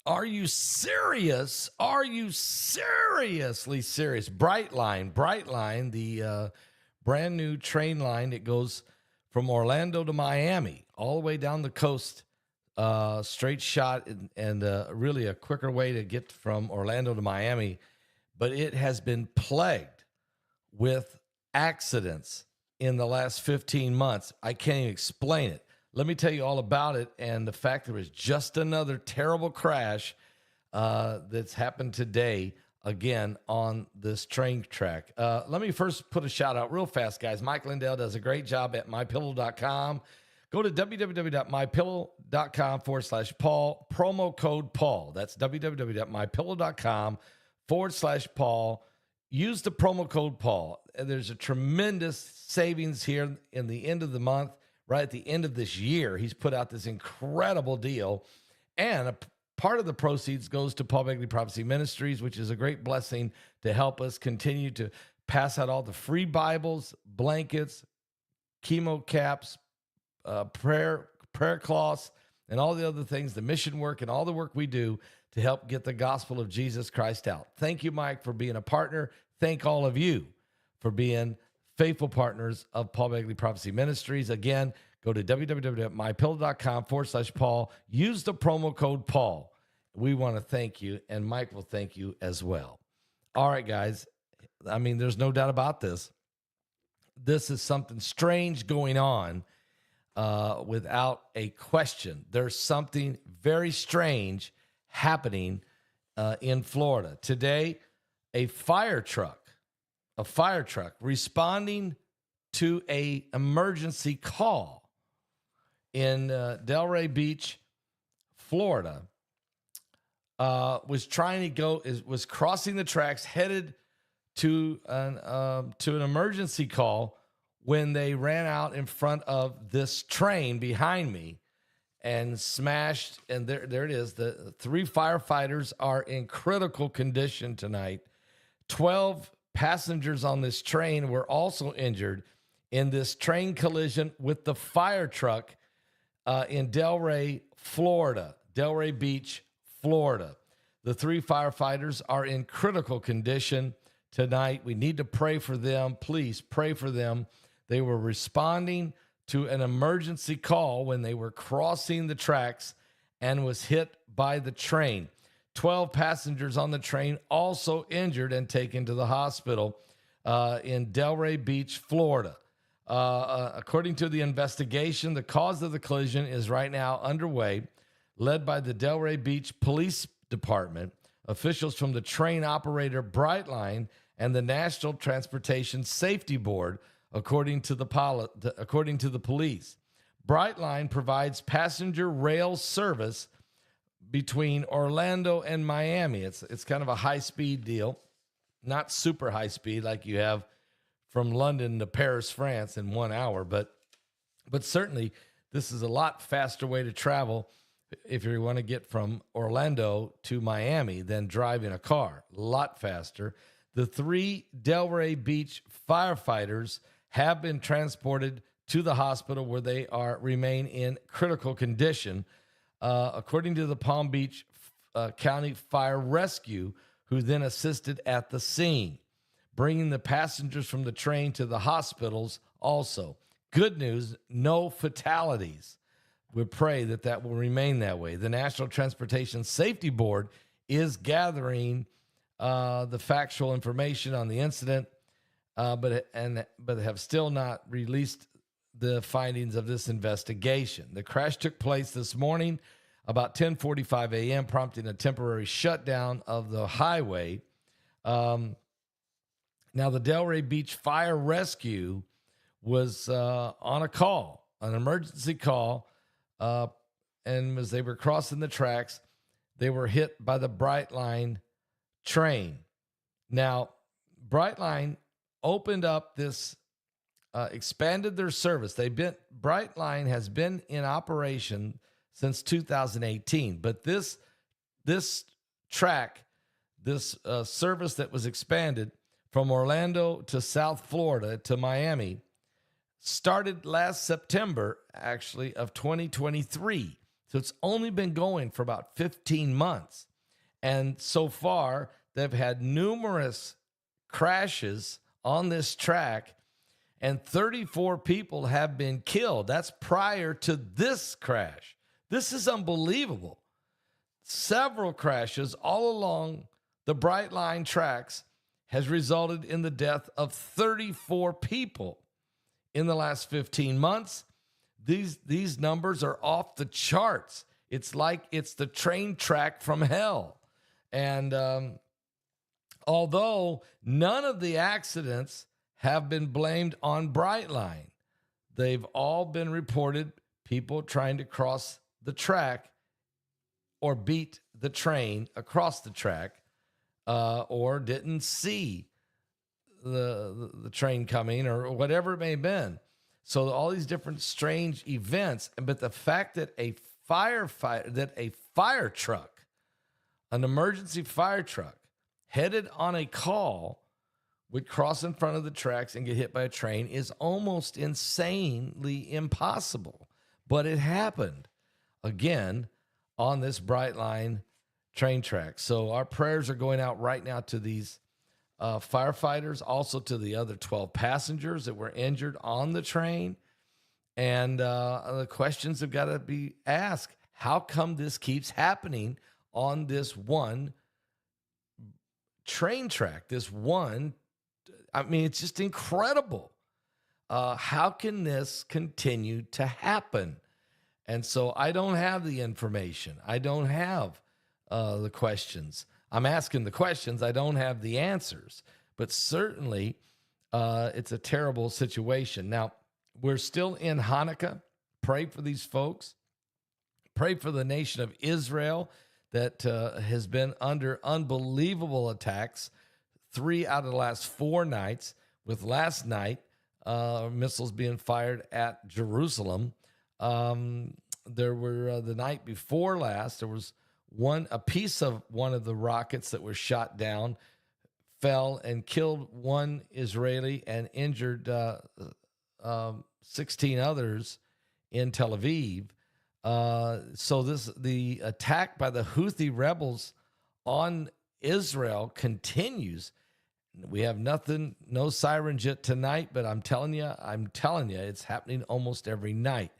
Are you serious? Are you seriously serious? Brightline, the brand new train line that goes from Orlando to Miami, all the way down the coast, straight shot, and really a quicker way to get from Orlando to Miami. But it has been plagued with accidents in the last 15 months. I can't even explain it. Let me tell you all about it and the fact there was just another terrible crash that's happened today again on this train track. Let me first put a shout out real fast, guys. Mike Lindell does a great job at mypillow.com. Go to www.mypillow.com/Paul, promo code Paul. That's www.mypillow.com/Paul. Use the promo code Paul. There's a tremendous savings here in the end of the month. Right at the end of this year, he's put out this incredible deal, and a part of the proceeds goes to Paul Begley Prophecy Ministries, which is a great blessing to help us continue to pass out all the free Bibles, blankets, chemo caps, prayer cloths, and all the other things, the mission work and all the work we do to help get the gospel of Jesus Christ out. Thank you, Mike, for being a partner. Thank all of you for being faithful partners of Paul Begley Prophecy Ministries. Again, go to www.mypillow.com/Paul. Use the promo code Paul. We want to thank you, and Mike will thank you as well. All right, guys. I mean, there's no doubt about this. This is something strange going on without a question. There's something very strange happening in Florida. Today, a fire truck responding to a emergency call in Delray Beach, Florida, was crossing the tracks, headed to an emergency call when they ran out in front of this train behind me and smashed. And there it is. The 3 firefighters are in critical condition tonight. 12 passengers on this train were also injured in this train collision with the fire truck in Delray Beach, Florida. The 3 firefighters are in critical condition tonight. We need to pray for them. Please pray for them. They were responding to an emergency call when they were crossing the tracks and was hit by the train. 12 passengers on the train also injured and taken to the hospital in Delray Beach, Florida. According to the investigation, the cause of the collision is right now underway, led by the Delray Beach Police Department, officials from the train operator Brightline, and the National Transportation Safety Board, according to the police. Brightline provides passenger rail service between Orlando and Miami. It's kind of a high-speed deal, not super high speed like you have from London to Paris, France in 1 hour, but certainly this is a lot faster way to travel if you want to get from Orlando to Miami than driving a car. A lot faster. The 3 Delray Beach firefighters have been transported to the hospital where they remain in critical condition. According to the Palm Beach County Fire Rescue, who then assisted at the scene, bringing the passengers from the train to the hospitals also. Good news, no fatalities. We pray that will remain that way. The National Transportation Safety Board is gathering the factual information on the incident, but have still not released the findings of this investigation. The crash took place this morning about 10:45 a.m., prompting a temporary shutdown of the highway. Now, the Delray Beach Fire Rescue was on a call, an emergency call, and as they were crossing the tracks, they were hit by the Brightline train. Now, Brightline opened up this, expanded their service. Brightline has been in operation since 2018, but this track, this service that was expanded from Orlando to South Florida to Miami started last September, actually, of 2023. So it's only been going for about 15 months. And so far, they've had numerous crashes on this track, and 34 people have been killed. That's prior to this crash. This is unbelievable. Several crashes all along the Bright Line tracks has resulted in the death of 34 people in the last 15 months. These numbers are off the charts. It's like it's the train track from hell. And although none of the accidents have been blamed on Brightline, they've all been reported people trying to cross the track or beat the train across the track, or didn't see the train coming, or whatever it may have been. So all these different strange events, but the fact that a fire truck, an emergency fire truck, headed on a call, would cross in front of the tracks and get hit by a train is almost insanely impossible. But it happened again on this Bright Line train track. So our prayers are going out right now to these firefighters, also to the other 12 passengers that were injured on the train. And the questions have got to be asked. How come this keeps happening on this one train track? It's just incredible. How can this continue to happen? And so I don't have the information. I don't have the questions. I'm asking the questions. I don't have the answers. But certainly, it's a terrible situation. Now, we're still in Hanukkah. Pray for these folks. Pray for the nation of Israel that has been under unbelievable attacks 3 out of the last 4 nights, with last night missiles being fired at Jerusalem. There were the night before last, there was a piece of one of the rockets that was shot down, fell and killed one Israeli and injured 16 others in Tel Aviv. So the attack by the Houthi rebels on Israel continues. We have no sirens yet tonight, but I'm telling you, it's happening almost every night.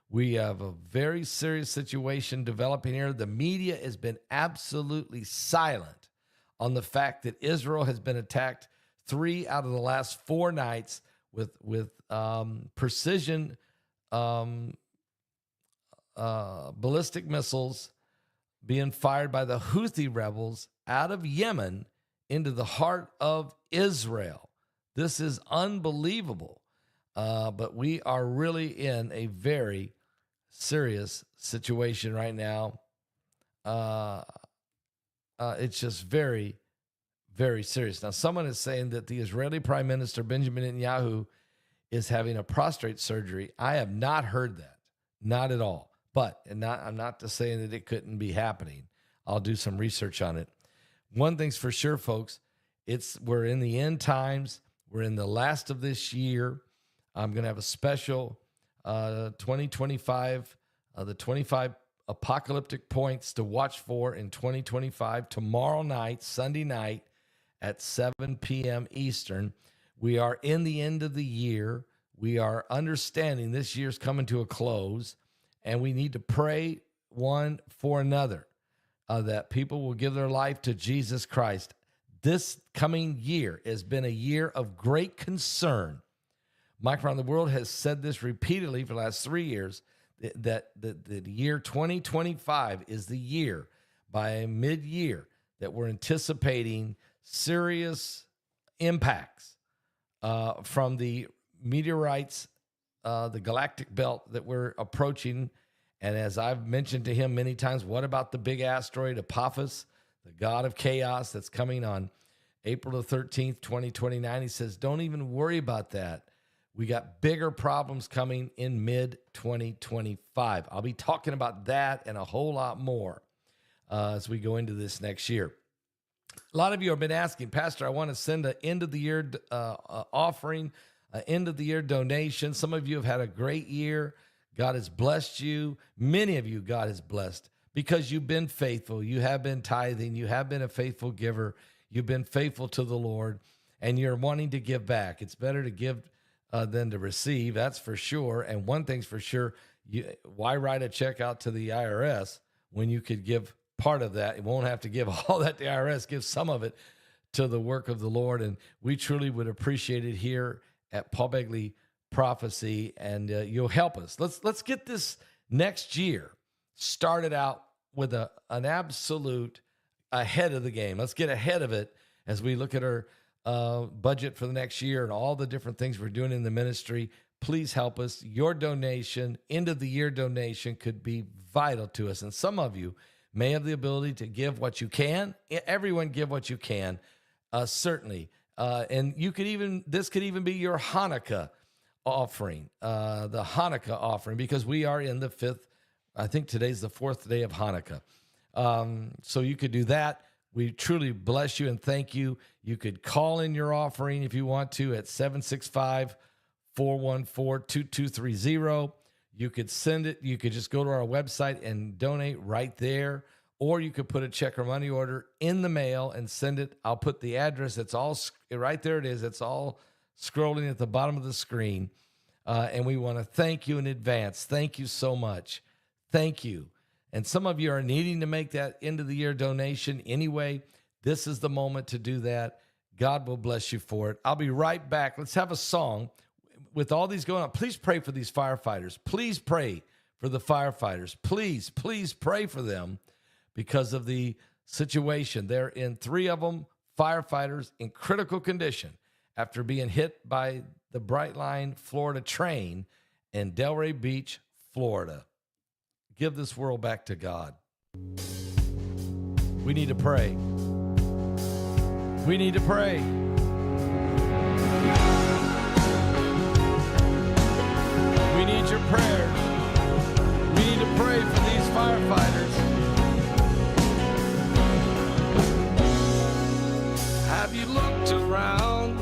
We have a very serious situation developing here. The media has been absolutely silent on the fact that Israel has been attacked 3 out of the last 4 nights with precision ballistic missiles being fired by the Houthi rebels out of Yemen into the heart of Israel. This is unbelievable. But we are really in a very serious situation right now. It's just very, very serious. Now, someone is saying that the Israeli Prime Minister, Benjamin Netanyahu, is having a prostate surgery. I have not heard that. Not at all. But I'm not just saying that it couldn't be happening. I'll do some research on it. One thing's for sure, folks, we're in the end times. We're in the last of this year. I'm going to have a special 2025, the 25 apocalyptic points to watch for in 2025, tomorrow night, Sunday night at 7 p.m. Eastern. We are in the end of the year. We are understanding this year's coming to a close, and we need to pray one for another that people will give their life to Jesus Christ. This coming year has been a year of great concern. Mike Around the World has said this repeatedly for the last 3 years, that the year 2025 is the year by mid-year that we're anticipating serious impacts from the meteorites, the galactic belt that we're approaching. And as I've mentioned to him many times, what about the big asteroid Apophis, the god of chaos that's coming on April the 13th, 2029? He says, don't even worry about that. We got bigger problems coming in mid-2025. I'll be talking about that and a whole lot more as we go into this next year. A lot of you have been asking, Pastor, I want to send an end-of-the-year offering, an end-of-the-year donation. Some of you have had a great year. God has blessed you. Many of you, God has blessed because you've been faithful. You have been tithing. You have been a faithful giver. You've been faithful to the Lord, and you're wanting to give back. It's better to give than to receive, that's for sure. And one thing's for sure, why write a check out to the IRS when you could give part of that? You won't have to give all that to the IRS. Give some of it to the work of the Lord. And we truly would appreciate it here at Paul Begley Prophecy, and you'll help us. Let's get this next year started out with an absolute ahead of the game. Let's get ahead of it as we look at our budget for the next year and all the different things we're doing in the ministry. Please help us. Your donation, end of the year donation, could be vital to us. And some of you may have the ability to give what you can. Everyone give what you can, certainly. And this could even be your Hanukkah offering, the Hanukkah offering, because we are in the 5th. I think today's the 4th day of Hanukkah. So you could do that. We truly bless you and thank you. You could call in your offering if you want to at 765-414-2230. You could send it. You could just go to our website and donate right there. Or you could put a check or money order in the mail and send it. I'll put the address. It's all right there. It is. It's all scrolling at the bottom of the screen. And we want to thank you in advance. Thank you so much. Thank you. And some of you are needing to make that end of the year donation anyway. This is the moment to do that. God will bless you for it. I'll be right back. Let's have a song. With all these going on, please pray for these firefighters. Please pray for the firefighters. Please, please pray for them because of the situation. They're in 3 of them, firefighters in critical condition after being hit by the Brightline, Florida train in Delray Beach, Florida. Give this world back to God. We need to pray. We need to pray. We need your prayers. We need to pray for these firefighters. Have you looked around?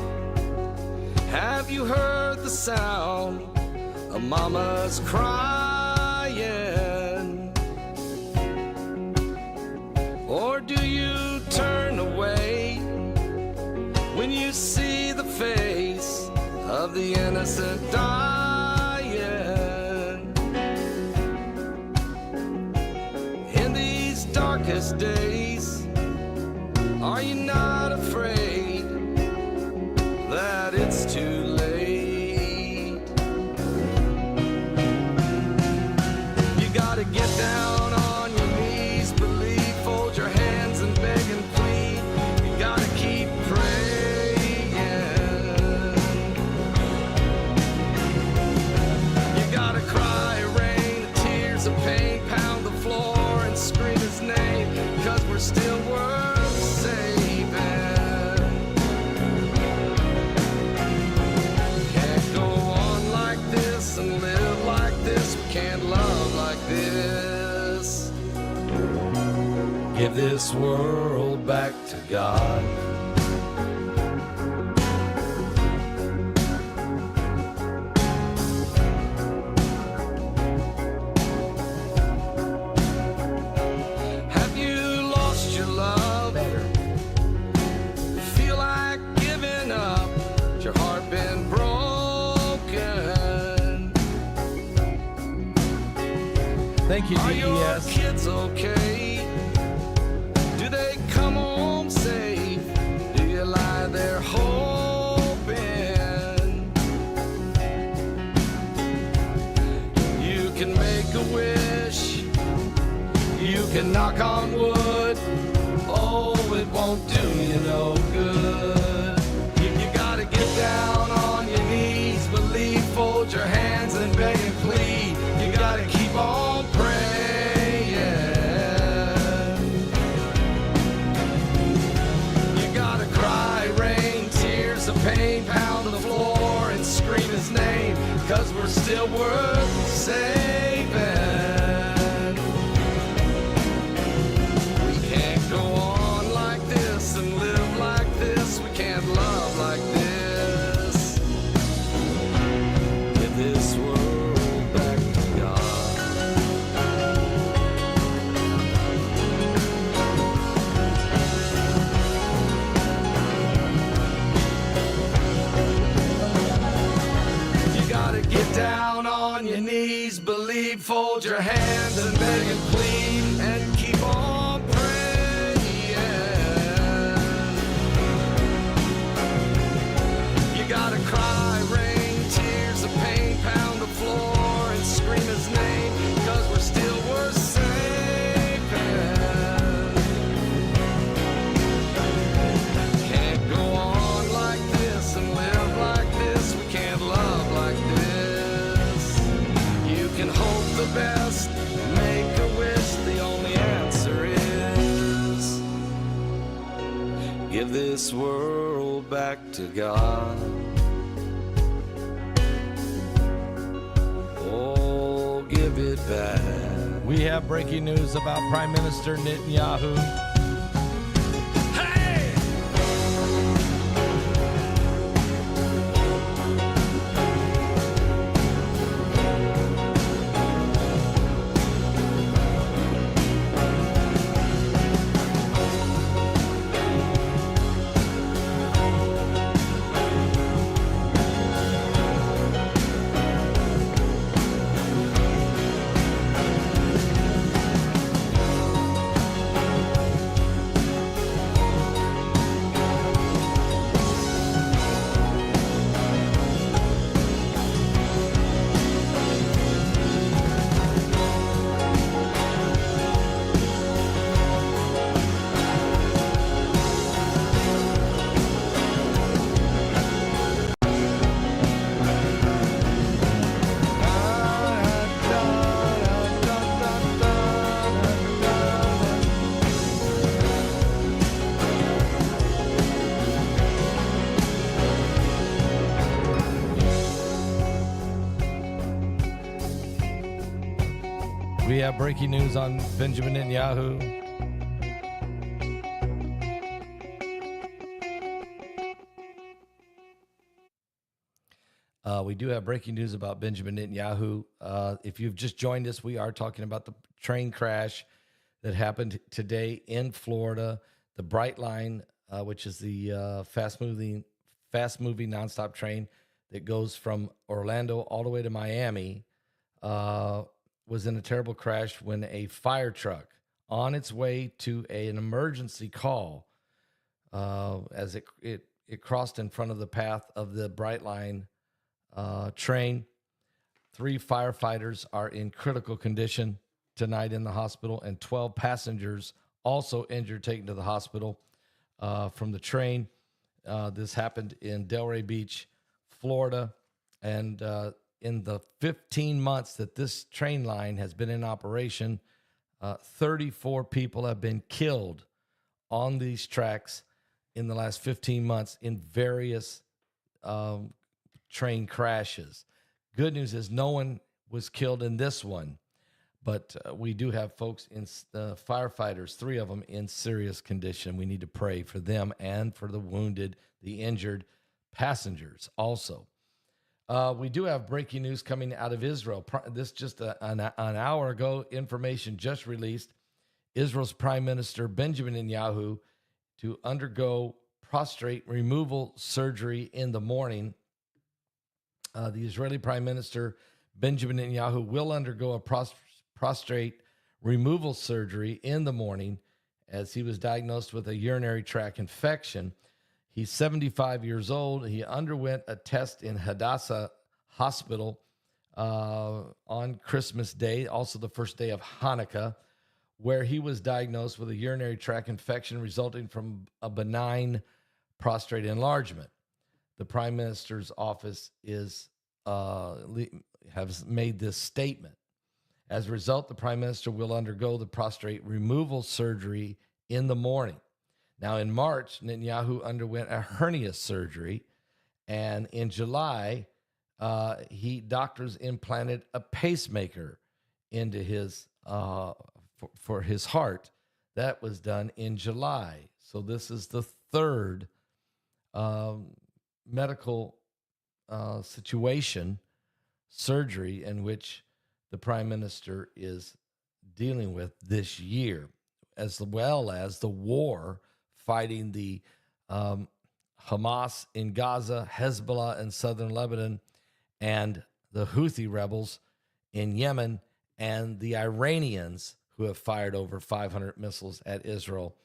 Have you heard the sound of mama's crying? Or do you turn away when you see the face of the innocent dying? In these darkest days, are you not afraid that it's too late? You gotta get down on your knees, believe, fold your hands and beg and plead. You gotta keep praying. You gotta cry rain, tears of pain, pound the floor and scream his name, 'cause we're still worth saving. Can't go on like this and live like this. We can't love like this. Give this world back to God. Have you lost your love? Feel like giving up? Has your heart been broken? Thank you, Are your DES. kids okay? Do they come home safe? Do you lie there hoping? You can make a wish, you can knock on wood. Oh, it won't do you no good. You gotta get down on your knees, believe, fold your hands and beg and plead. You gotta keep on praying. You gotta cry rain, tears of pain, pound the floor and scream his name, 'cause we're still worth saving. We can't go on like this and live like this. We can't love like this. Give this world back to God. fold your hands and beg and plead and keep on praying. You gotta cry, rain, tears of pain, pound the floor and scream his name, 'cause we're still worth saving. Can't go on like this and live like this. We can't love like this. You can hope the best, make a wish. The only answer is give this world back to God. Oh, give it back. We have breaking news about Prime Minister Netanyahu. Hey! We have breaking news on Benjamin Netanyahu. We do have breaking news about Benjamin Netanyahu. If you've just joined us, we are talking about the train crash that happened today in Florida. The Bright Line, which is the fast-moving nonstop train that goes from Orlando all the way to Miami, was in a terrible crash when a fire truck on its way to an emergency call, as it crossed in front of the path of the Bright Line train. 3 firefighters are in critical condition tonight in the hospital, and 12 passengers also injured, taken to the hospital from the train. This happened in Delray Beach, Florida, and in the 15 months that this train line has been in operation, 34 people have been killed on these tracks in the last 15 months in various train crashes. Good news is no one was killed in this one, but we do have folks in firefighters, 3 of them in serious condition. We need to pray for them and for the wounded, the injured passengers also. We do have breaking news coming out of Israel. This just an hour ago, information just released. Israel's Prime Minister Benjamin Netanyahu to undergo prostate removal surgery in the morning. The Israeli Prime Minister Benjamin Netanyahu will undergo a prostate removal surgery in the morning as he was diagnosed with a urinary tract infection. He's 75 years old. He underwent a test in Hadassah Hospital on Christmas Day, also the first day of Hanukkah, where he was diagnosed with a urinary tract infection resulting from a benign prostate enlargement. The Prime Minister's office has made this statement. As a result, the Prime Minister will undergo the prostate removal surgery in the morning. Now, in March, Netanyahu underwent a hernia surgery, and in July, doctors implanted a pacemaker into his for his heart. That was done in July. So this is the third medical surgery in which the Prime Minister is dealing with this year, as well as the war fighting the Hamas in Gaza, Hezbollah in southern Lebanon, and the Houthi rebels in Yemen and the Iranians, who have fired over 500 missiles at Israel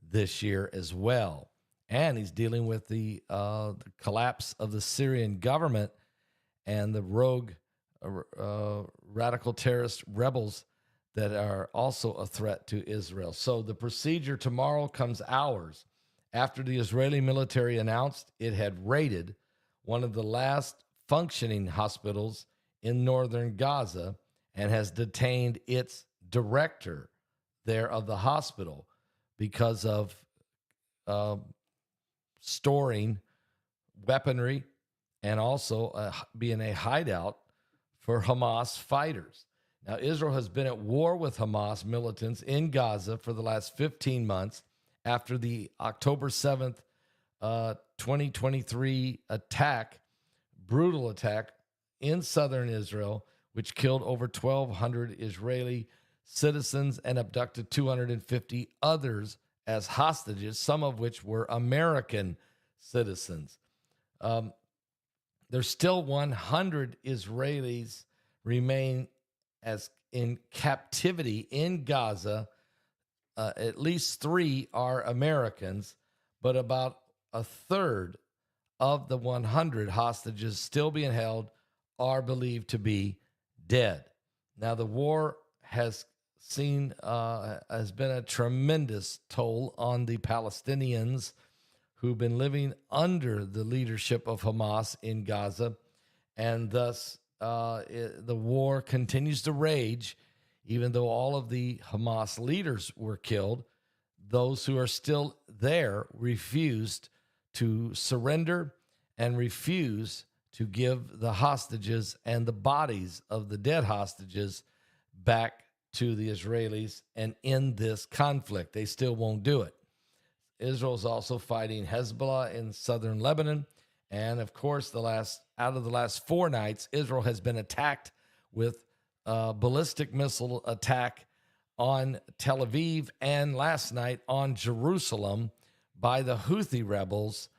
this year as well. And he's dealing with the collapse of the Syrian government and the rogue radical terrorist rebels that are also a threat to Israel. So the procedure tomorrow comes hours after the Israeli military announced it had raided one of the last functioning hospitals in northern Gaza and has detained its director there of the hospital because of storing weaponry and also being a hideout for Hamas fighters. Now, Israel has been at war with Hamas militants in Gaza for the last 15 months after the October 7th, 2023 attack, brutal attack in southern Israel, which killed over 1,200 Israeli citizens and abducted 250 others as hostages, some of which were American citizens. There's still 100 Israelis remain as in captivity in Gaza. At least 3 are Americans, but about a third of the 100 hostages still being held are believed to be dead. Now, the war has been a tremendous toll on the Palestinians who've been living under the leadership of Hamas in Gaza, and thus the war continues to rage. Even though all of the Hamas leaders were killed, those who are still there refused to surrender and refuse to give the hostages and the bodies of the dead hostages back to the Israelis and end this conflict. They still won't do it. Israel is also fighting Hezbollah in southern Lebanon. And of course, out of the last 4 nights, Israel has been attacked with ballistic missile attack on Tel Aviv and last night on Jerusalem by the Houthi rebels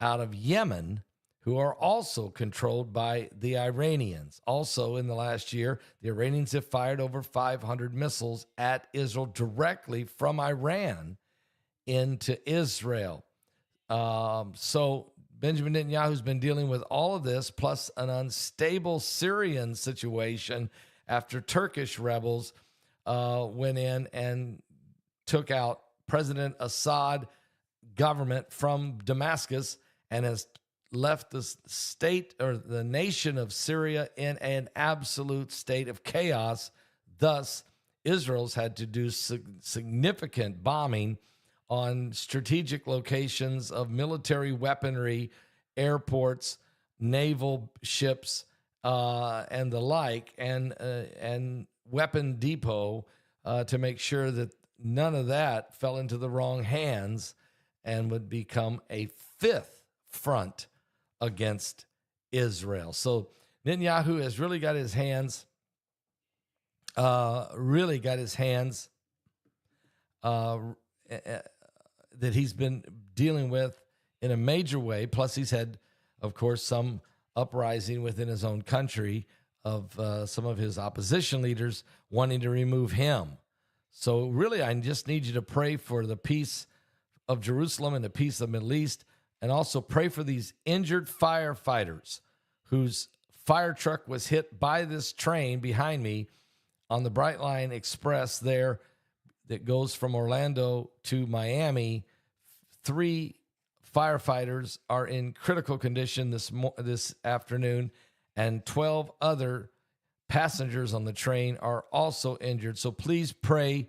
out of Yemen, who are also controlled by the Iranians. Also, in the last year, the Iranians have fired over 500 missiles at Israel directly from Iran into Israel. So Benjamin Netanyahu has been dealing with all of this, plus an unstable Syrian situation after Turkish rebels went in and took out President Assad government from Damascus and has left the state or the nation of Syria in an absolute state of chaos. Thus, Israel's had to do significant bombing on strategic locations of military weaponry, airports, naval ships, and the like, and weapon depot to make sure that none of that fell into the wrong hands and would become a 5th front against Israel. So Netanyahu has really got his hands that he's been dealing with in a major way. Plus, he's had, of course, some uprising within his own country of some of his opposition leaders wanting to remove him. So really, I just need you to pray for the peace of Jerusalem and the peace of the Middle East, and also pray for these injured firefighters whose fire truck was hit by this train behind me on the Brightline Express there that goes from Orlando to Miami. 3 firefighters are in critical condition this afternoon, and 12 other passengers on the train are also injured. So please pray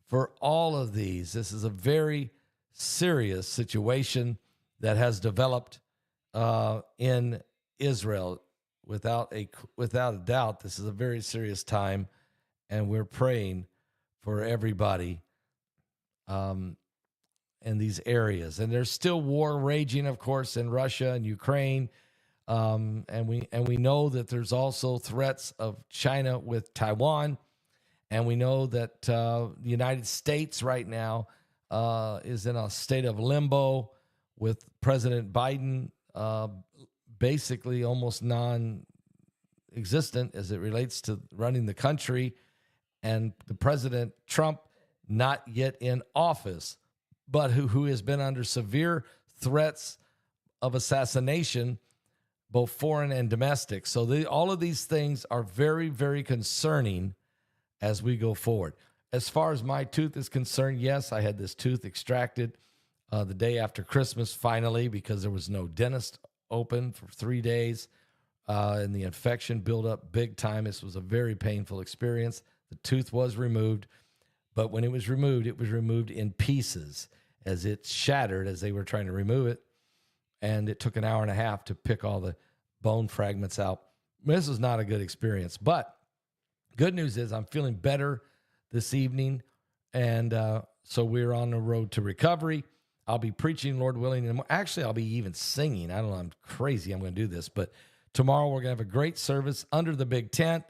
for all of these. This is a very serious situation that has developed in Israel. Without a doubt, this is a very serious time, and we're praying for everybody in these areas. And there's still war raging, of course, in Russia and Ukraine. And we know that there's also threats of China with Taiwan. And we know that the United States right now is in a state of limbo with President Biden basically almost non-existent as it relates to running the country. and the President Trump, not yet in office, but who has been under severe threats of assassination, both foreign and domestic. So all of these things are very, very concerning as we go forward. As far as my tooth is concerned, yes, I had this tooth extracted the day after Christmas, finally, because there was no dentist open for 3 days, and the infection built up big time. This was a very painful experience. The tooth was removed, but when it was removed in pieces as it shattered as they were trying to remove it, and it took an hour and a half to pick all the bone fragments out. This was not a good experience, but good news is I'm feeling better this evening, and so we're on the road to recovery. I'll be preaching, Lord willing, and actually I'll be even singing. I don't know, I'm crazy I'm going to do this, but tomorrow we're going to have a great service under the big tent.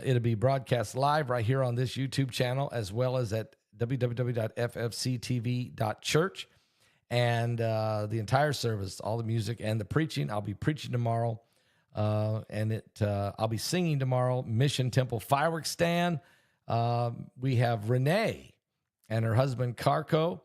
It'll be broadcast live right here on this YouTube channel, as well as at www.ffctv.church. And the entire service, all the music and the preaching, I'll be preaching tomorrow. And I'll be singing tomorrow, Mission Temple Fireworks Stand. We have Renee and her husband, Carco,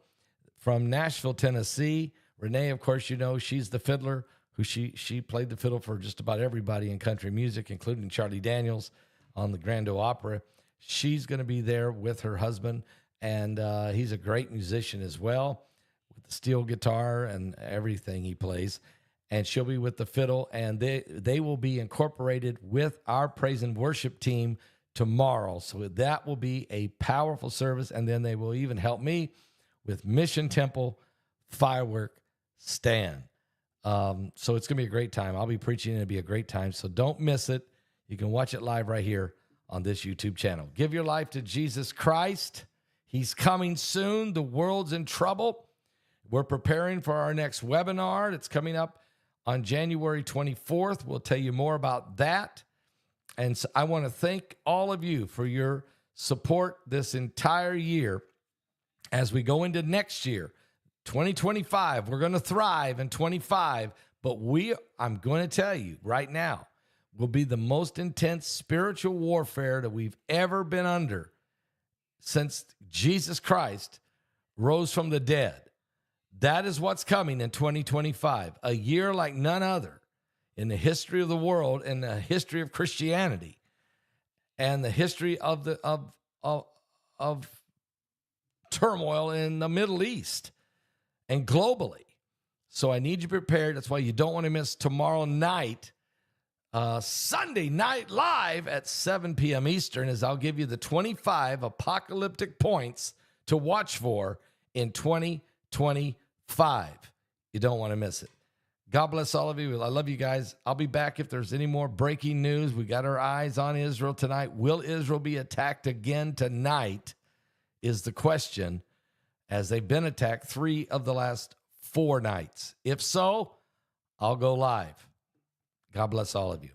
from Nashville, Tennessee. Renee, of course, you know, she's the fiddler who she played the fiddle for just about everybody in country music, including Charlie Daniels on the Grand Ole Opera. She's going to be there with her husband, and he's a great musician as well, with the steel guitar and everything he plays. And she'll be with the fiddle, and they will be incorporated with our praise and worship team tomorrow. So that will be a powerful service, and then they will even help me with Mission Temple Firework Stand. So it's going to be a great time. I'll be preaching, and it'll be a great time. So don't miss it. You can watch it live right here on this YouTube channel. Give your life to Jesus Christ. He's coming soon. The world's in trouble. We're preparing for our next webinar. It's coming up on January 24th. We'll tell you more about that. And so I want to thank all of you for your support this entire year. As we go into next year, 2025, we're going to thrive in 25, but I'm going to tell you right now, will be the most intense spiritual warfare that we've ever been under since Jesus Christ rose from the dead. That is what's coming in 2025, a year like none other in the history of the world, in the history of Christianity, and the history of turmoil in the Middle East and globally. So I need you prepared. That's why you don't want to miss tomorrow night, Sunday Night Live at 7 p.m. Eastern, as I'll give you the 25 apocalyptic points to watch for in 2025. You don't want to miss it. God bless all of you. I love you guys. I'll be back if there's any more breaking news. We got our eyes on Israel tonight. Will Israel be attacked again tonight is the question, as they've been attacked 3 of the last 4 nights. If so, I'll go live. God bless all of you.